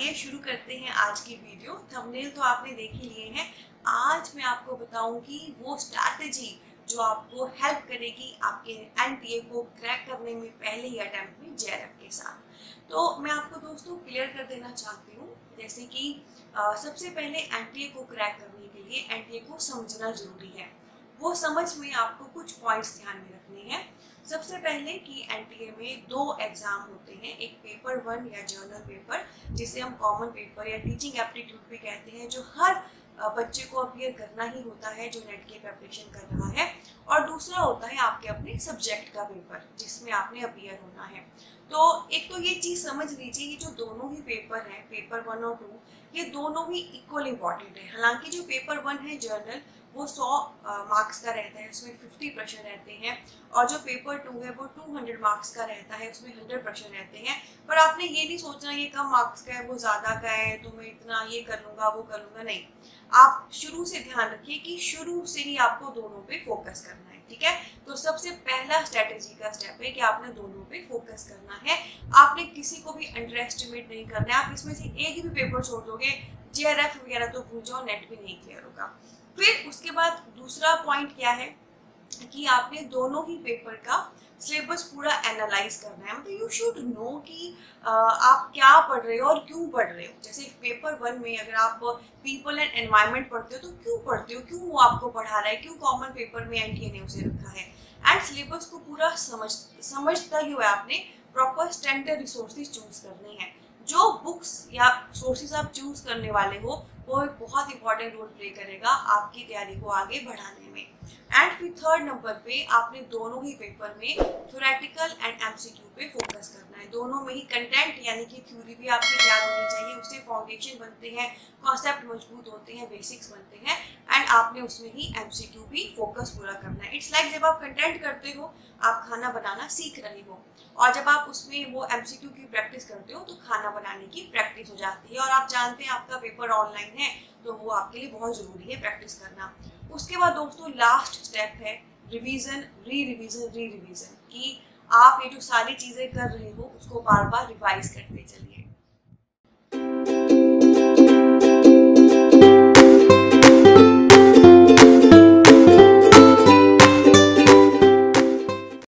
आइए शुरू करते हैं आज की वीडियो। थंबनेल तो आपने देख ही लिए हैं। आज मैं आपको बताऊंगी वो स्ट्रैटेजी जो आपको हेल्प करेगी आपके एनटीए को क्रैक करने में पहले ही अटेम्प्ट में जेआरएफ के साथ। तो मैं आपको दोस्तों क्लियर कर देना चाहती हूँ, जैसे कि सबसे पहले एनटीए को क्रैक करने के लिए एनटीए को समझना जरूरी है। वो समझ में आपको कुछ पॉइंट्स ध्यान में रखने हैं। सबसे पहले कि एनटीए में दो एग्जाम होते हैं, एक पेपर 1 या जर्नल पेपर जिसे हम कॉमन पेपर या टीचिंग एप्टीट्यूड भी कहते हैं, जो हर बच्चे को अपीयर करना ही होता है जो नेट की प्रिपरेशन कर रहा है, और दूसरा होता है आपके अपने सब्जेक्ट का पेपर जिसमें आपने अपीयर होना है। तो एक तो ये चीज़ समझ लीजिए कि जो दोनों ही पेपर हैं, पेपर 1 और 2, ये दोनों ही इक्वल इम्पॉर्टेंट है। हालांकि जो पेपर 1 है जर्नल, वो 100 मार्क्स का रहता है, उसमें 50 प्रश्न रहते हैं, और जो पेपर 2 है वो 200 मार्क्स का रहता है, उसमें 100 प्रश्न रहते हैं। पर आपने ये नहीं सोचना ये कम मार्क्स का है वो ज़्यादा का है तो मैं इतना ये कर लूँगा वो कर लूँगा, नहीं। आप शुरू से ध्यान रखिए कि शुरू से ही आपको दोनों पे फोकस करना है, ठीक है। तो सबसे पहला स्ट्रेटेजी का स्टेप है कि आपने दोनों पे फोकस करना है। आपने किसी को भी अंडर एस्टिमेट नहीं करना है। आप इसमें से एक भी पेपर छोड़ दोगे, जेआरएफ वगैरह तो भूल जाओ, नेट भी नहीं क्लियर होगा। फिर उसके बाद दूसरा पॉइंट क्या है कि आपने दोनों ही पेपर का सिलेबस पूरा एनालाइज करना है। मतलब यू शुड नो कि आप क्या पढ़ रहे हो और क्यों पढ़ रहे हो। जैसे पेपर 1 में अगर आप पीपल एंड एनवायरनमेंट पढ़ते हो तो क्यों पढ़ते हो, क्यों वो आपको पढ़ा रहा है, क्यों कॉमन पेपर में एनटीए ने उसे रखा है। एंड सिलेबस को पूरा समझता ही हुआ आपने प्रॉपर स्टैंडर्ड रिसोर्सेज चूज करने हैं। जो बुक्स या सोर्सेज आप चूज करने वाले हो वो एक बहुत इंपॉर्टेंट रोल प्ले करेगा आपकी तैयारी को आगे बढ़ाने में। एंड फिर थर्ड नंबर पे आपने दोनों ही पेपर में थ्योरेटिकल एंड एमसीक्यू पे फोकस करना है। दोनों में ही कंटेंट यानी कि थ्योरी भी आपकी याद होनी चाहिए, उससे फाउंडेशन बनते हैं, कॉन्सेप्ट मजबूत होते हैं, बेसिक्स बनते हैं, एंड आपने उसमें ही एमसीक्यू भी फोकस पूरा करना है। इट्स लाइक जब आप कंटेंट करते हो आप खाना बनाना सीख रहे हो, और जब आप उसमें वो एमसीक्यू की प्रैक्टिस करते हो तो खाना बनाने की प्रैक्टिस हो जाती है। और आप जानते हैं आपका पेपर ऑनलाइन है तो वो आपके लिए बहुत ज़रूरी है प्रैक्टिस करना। उसके बाद दोस्तों लास्ट स्टेप है रिवीजन, री रिवीजन, कि आप ये जो सारी चीज़ें कर रहे हो उसको बार बार रिवाइज करते चलिए।